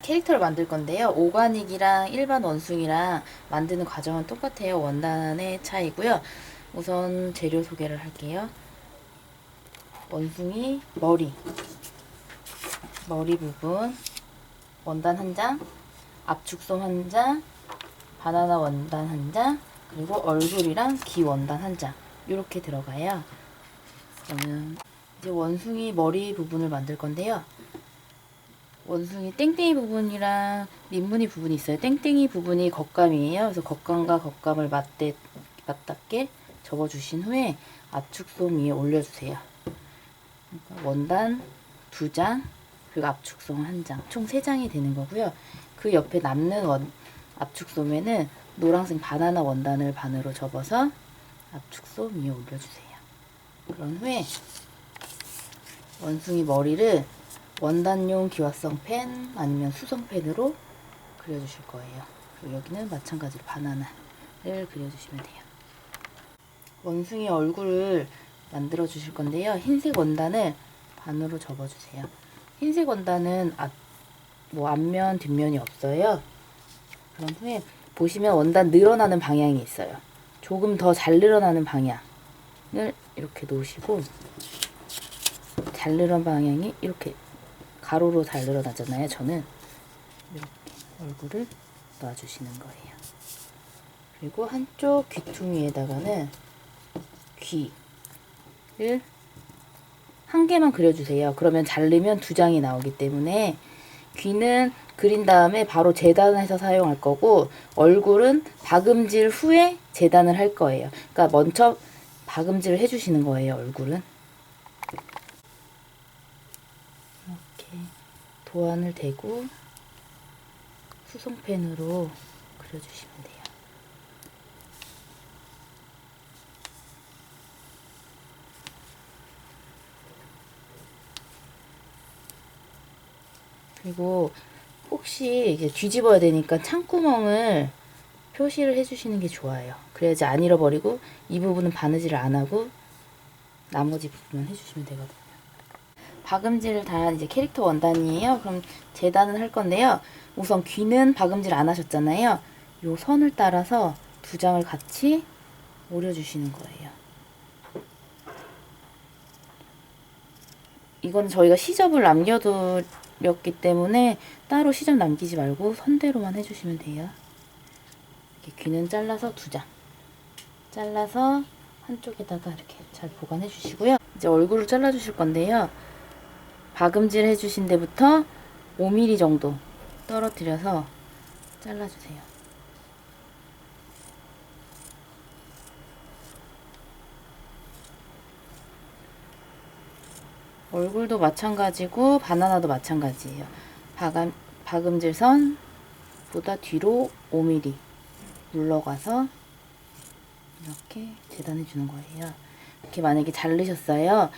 캐릭터를 만들 건데요. 오가닉이랑 일반 원숭이랑 만드는 과정은 똑같아요. 원단의 차이고요. 우선 재료 소개를 할게요. 원숭이 머리 부분, 원단 한 장, 압축솜 한 장, 바나나 원단 한 장, 그리고 얼굴이랑 귀 원단 한 장. 이렇게 들어가요. 저는 이제 원숭이 머리 부분을 만들 건데요. 원숭이 땡땡이 부분이랑 민무늬 부분이 있어요. 땡땡이 부분이 겉감이에요. 그래서 겉감과 겉감을 맞닿게 접어주신 후에 압축솜 위에 올려주세요. 그러니까 원단 2장, 그리고 압축솜 1장, 총 3장이 되는 거고요. 그 옆에 남는 압축솜에는 노란색 바나나 원단을 반으로 접어서 압축솜 위에 올려주세요. 그런 후에 원숭이 머리를 원단용 기화성 펜 아니면 수성펜으로 그려주실 거예요. 그리고 여기는 마찬가지로 바나나를 그려주시면 돼요. 원숭이 얼굴을 만들어 주실 건데요. 흰색 원단을 반으로 접어주세요. 흰색 원단은 앞면 뒷면이 없어요. 그런 후에 보시면 원단 늘어나는 방향이 있어요. 조금 더 잘 늘어나는 방향을 이렇게 놓으시고, 잘 늘어난 방향이 이렇게 가로로 잘 늘어나잖아요. 저는 이렇게 얼굴을 놔주시는 거예요. 그리고 한쪽 귀퉁이에다가는 귀를 한 개만 그려주세요. 그러면 자르면 2장이 나오기 때문에 귀는 그린 다음에 바로 재단해서 사용할 거고, 얼굴은 박음질 후에 재단을 할 거예요. 그러니까 먼저 박음질을 해주시는 거예요. 얼굴은 이렇게 도안을 대고 수성펜으로 그려주시면 돼요. 그리고 혹시 이제 뒤집어야 되니까 창구멍을 표시를 해주시는 게 좋아요. 그래야지 안 잃어버리고, 이 부분은 바느질을 안 하고 나머지 부분만 해주시면 되거든요. 박음질 다 이제 캐릭터 원단이에요. 그럼 재단은 할 건데요. 우선 귀는 박음질 안 하셨잖아요. 요 선을 따라서 2장을 같이 오려주시는 거예요. 이건 저희가 시접을 남겨드렸기 때문에 따로 시접 남기지 말고 선대로만 해주시면 돼요. 이렇게 귀는 잘라서 2장. 잘라서 한쪽에다가 이렇게 잘 보관해 주시고요. 이제 얼굴을 잘라 주실 건데요. 박음질 해주신 데부터 5mm 정도 떨어뜨려서 잘라주세요. 얼굴도 마찬가지고 바나나도 마찬가지예요. 박음질선보다 뒤로 5mm 물러가서 이렇게 재단해 주는 거예요. 이렇게 만약에 자르셨어요.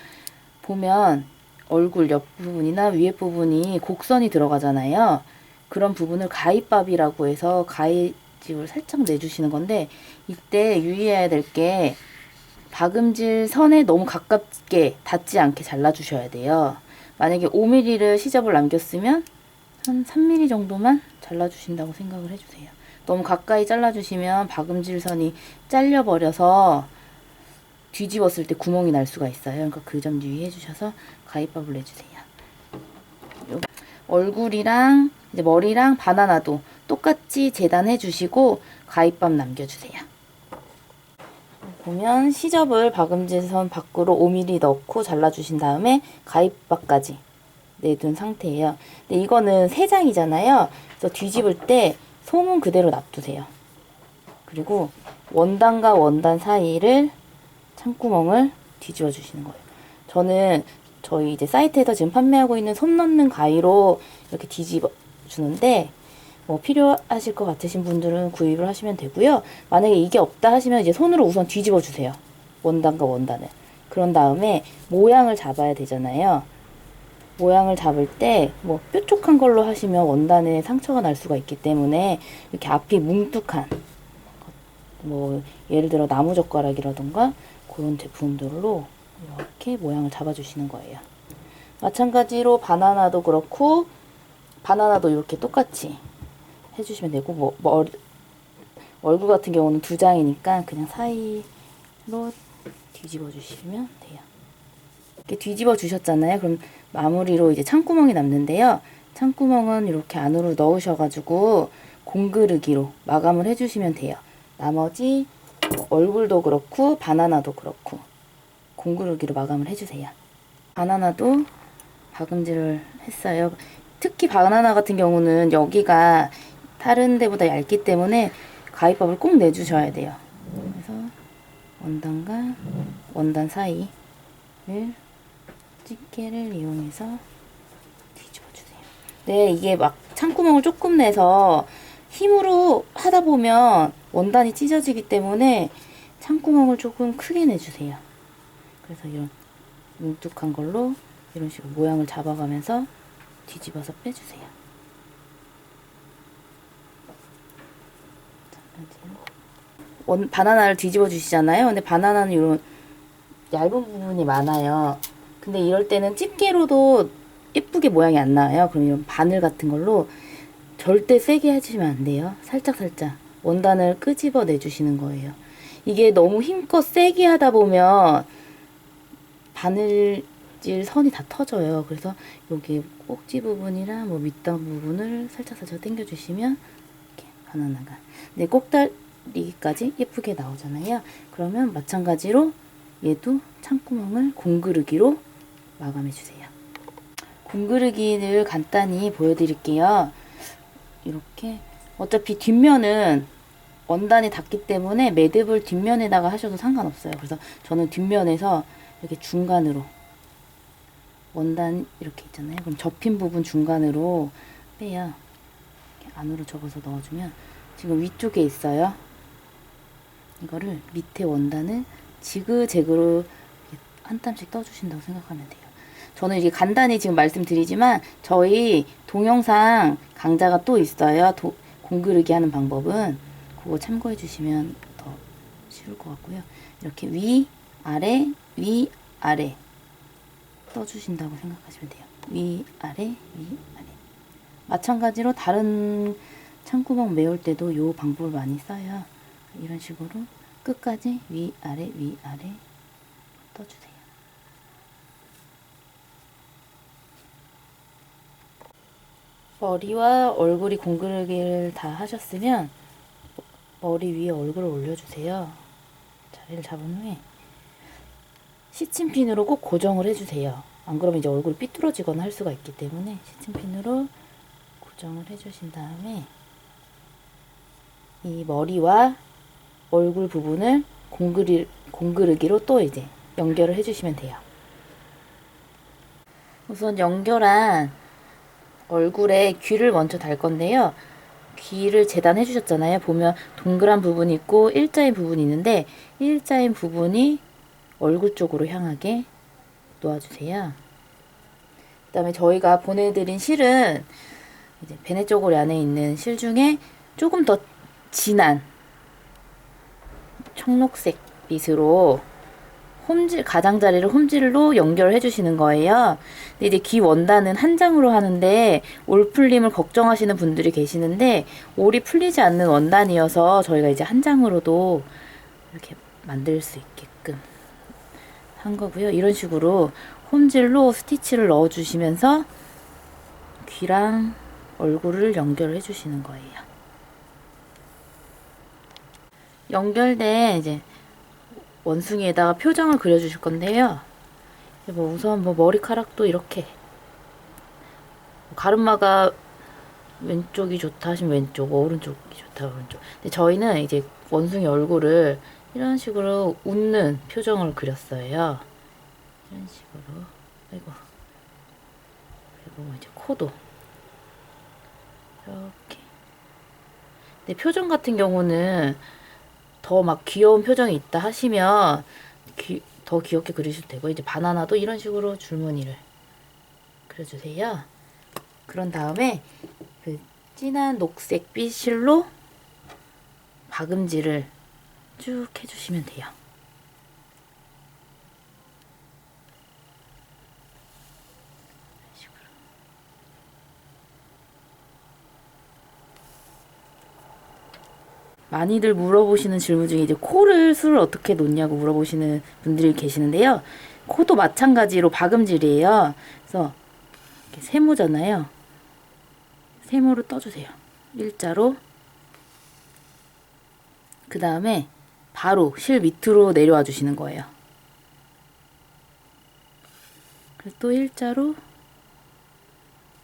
보면 얼굴 옆부분이나 위에 부분이 곡선이 들어가잖아요. 그런 부분을 가위밥이라고 해서 가위집을 살짝 내주시는 건데, 이때 유의해야 될 게 박음질 선에 너무 가깝게 닿지 않게 잘라주셔야 돼요. 만약에 5mm를 시접을 남겼으면 한 3mm 정도만 잘라주신다고 생각을 해주세요. 너무 가까이 잘라주시면 박음질 선이 잘려버려서 뒤집었을 때 구멍이 날 수가 있어요. 그러니까 그 점 유의해 주셔서 가위밥을 내주세요. 얼굴이랑 이제 머리랑 바나나도 똑같이 재단해 주시고 가위밥 남겨주세요. 보면 시접을 박음질선 밖으로 5mm 넣고 잘라주신 다음에 가위밥까지 내둔 상태예요. 근데 이거는 3장이잖아요. 그래서 뒤집을 때 솜은 그대로 놔두세요. 그리고 원단과 원단 사이를 창구멍을 뒤집어 주시는 거예요. 저는 저희 이제 사이트에서 지금 판매하고 있는 솜 넣는 가위로 이렇게 뒤집어 주는데, 뭐 필요하실 것 같으신 분들은 구입을 하시면 되고요. 만약에 이게 없다 하시면 이제 손으로 우선 뒤집어 주세요. 원단과 원단을. 그런 다음에 모양을 잡아야 되잖아요. 모양을 잡을 때 뭐 뾰족한 걸로 하시면 원단에 상처가 날 수가 있기 때문에 이렇게 앞이 뭉툭한, 뭐 예를 들어 나무젓가락이라던가 그런 제품들로 이렇게 모양을 잡아주시는 거예요. 마찬가지로 바나나도 그렇고 바나나도 이렇게 똑같이 해주시면 되고, 얼굴 같은 경우는 2장이니까 그냥 사이로 뒤집어 주시면 돼요. 이렇게 뒤집어 주셨잖아요. 그럼 마무리로 이제 창구멍이 남는데요. 창구멍은 이렇게 안으로 넣으셔가지고 공그르기로 마감을 해주시면 돼요. 나머지 얼굴도 그렇고 바나나도 그렇고 공그르기로 마감을 해주세요. 바나나도 박음질을 했어요. 특히 바나나 같은 경우는 여기가 다른 데보다 얇기 때문에 가위밥을 꼭 내주셔야 돼요. 그래서 원단과 원단 사이를 집게를 이용해서 뒤집어주세요. 네, 이게 막 창구멍을 조금 내서 힘으로 하다 보면 원단이 찢어지기 때문에 창구멍을 조금 크게 내주세요. 그래서 이런 뭉툭한 걸로 이런 식으로 모양을 잡아가면서 뒤집어서 빼주세요. 바나나를 뒤집어 주시잖아요. 근데 바나나는 이런 얇은 부분이 많아요. 근데 이럴 때는 집게로도 예쁘게 모양이 안 나와요. 그럼 이런 바늘 같은 걸로 절대 세게 해주시면 안 돼요. 살짝살짝 원단을 끄집어 내주시는 거예요. 이게 너무 힘껏 세게 하다 보면 바늘질 선이 다 터져요. 그래서 여기 꼭지 부분이랑 뭐 밑단 부분을 살짝살짝 당겨주시면 이렇게 바나나가 꼭다리까지 예쁘게 나오잖아요. 그러면 마찬가지로 얘도 창구멍을 공그르기로 마감해주세요. 공그르기를 간단히 보여드릴게요. 이렇게 어차피 뒷면은 원단이 닿기 때문에 매듭을 뒷면에다가 하셔도 상관없어요. 그래서 저는 뒷면에서 이렇게 중간으로 원단 이렇게 있잖아요. 그럼 접힌 부분 중간으로 빼요. 이렇게 안으로 접어서 넣어주면 지금 위쪽에 있어요. 이거를 밑에 원단을 지그재그로 한 땀씩 떠주신다고 생각하면 돼요. 저는 이게 간단히 지금 말씀드리지만 저희 동영상 강좌가 또 있어요. 공그르기 하는 방법은 그거 참고해 주시면 더 쉬울 것 같고요. 이렇게 위, 아래, 위, 아래 떠주신다고 생각하시면 돼요. 위, 아래, 위, 아래. 마찬가지로 다른 창구멍 메울 때도 이 방법을 많이 써요. 이런 식으로 끝까지 위, 아래, 위, 아래 떠주세요. 머리와 얼굴이 공그르기를 다 하셨으면 머리 위에 얼굴을 올려주세요. 자리를 잡은 후에 시침핀으로 꼭 고정을 해주세요. 안 그러면 이제 얼굴이 삐뚤어지거나 할 수가 있기 때문에 시침핀으로 고정을 해주신 다음에 이 머리와 얼굴 부분을 공그르기로 또 이제 연결을 해주시면 돼요. 우선 연결한 얼굴에 귀를 먼저 달 건데요. 귀를 재단해 주셨잖아요. 보면 동그란 부분이 있고 일자인 부분이 있는데 일자인 부분이 얼굴 쪽으로 향하게 놓아주세요. 그 다음에 저희가 보내드린 실은 이제 베네 쪼고리 안에 있는 실 중에 조금 더 진한 청록색 빛으로 가장자리를 홈질로 연결해 주시는 거예요. 근데 이제 귀 원단은 한 장으로 하는데 올 풀림을 걱정하시는 분들이 계시는데 올이 풀리지 않는 원단이어서 저희가 이제 한 장으로도 이렇게 만들 수 있게끔 한 거고요. 이런 식으로 홈질로 스티치를 넣어 주시면서 귀랑 얼굴을 연결해 주시는 거예요. 연결된 이제 원숭이에다가 표정을 그려주실 건데요. 우선 머리카락도 이렇게 가르마가 왼쪽이 좋다 하시면 왼쪽, 오른쪽이 좋다 오른쪽. 근데 저희는 이제 원숭이 얼굴을 이런 식으로 웃는 표정을 그렸어요. 이런 식으로. 아이고. 그리고 이제 코도 이렇게. 근데 표정 같은 경우는 더 막 귀여운 표정이 있다 하시면 더 귀엽게 그리셔도 되고, 이제 바나나도 이런 식으로 줄무늬를 그려주세요. 그런 다음에 그 진한 녹색빛 실로 박음질을 쭉 해주시면 돼요. 많이들 물어보시는 질문 중에 이제 코를 술을 어떻게 놓냐고 물어보시는 분들이 계시는데요. 코도 마찬가지로 박음질이에요. 그래서 이렇게 세모잖아요. 세모를 떠주세요. 일자로. 그 다음에 바로 실 밑으로 내려와 주시는 거예요. 그래서 또 일자로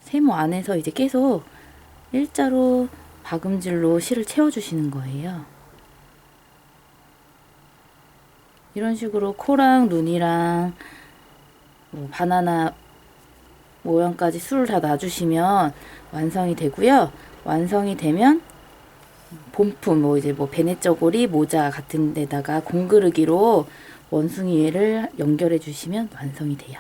세모 안에서 이제 계속 일자로 박음질로 실을 채워주시는 거예요. 이런 식으로 코랑 눈이랑 뭐 바나나 모양까지 술을 다 놔주시면 완성이 되고요. 완성이 되면 본품, 뭐 이제 뭐 베네저고리 모자 같은 데다가 공그르기로 원숭이를 연결해 주시면 완성이 돼요.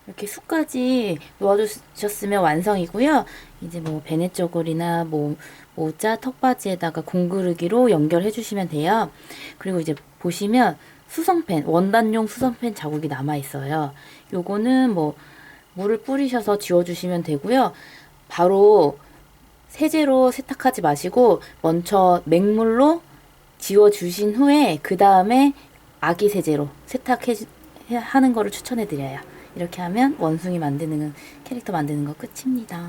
이렇게 숲까지 놓아주셨으면 완성이고요. 이제 뭐 베네저고리나 뭐 모자, 턱받이에다가 공그르기로 연결해 주시면 돼요. 그리고 이제 보시면 수성펜, 원단용 수성펜 자국이 남아 있어요. 요거는 뭐 물을 뿌리셔서 지워주시면 되고요. 바로 세제로 세탁하지 마시고 먼저 맹물로 지워주신 후에 그 다음에 아기 세제로 세탁하는 거를 추천해 드려요. 이렇게 하면 원숭이 만드는 캐릭터 만드는 거 끝입니다.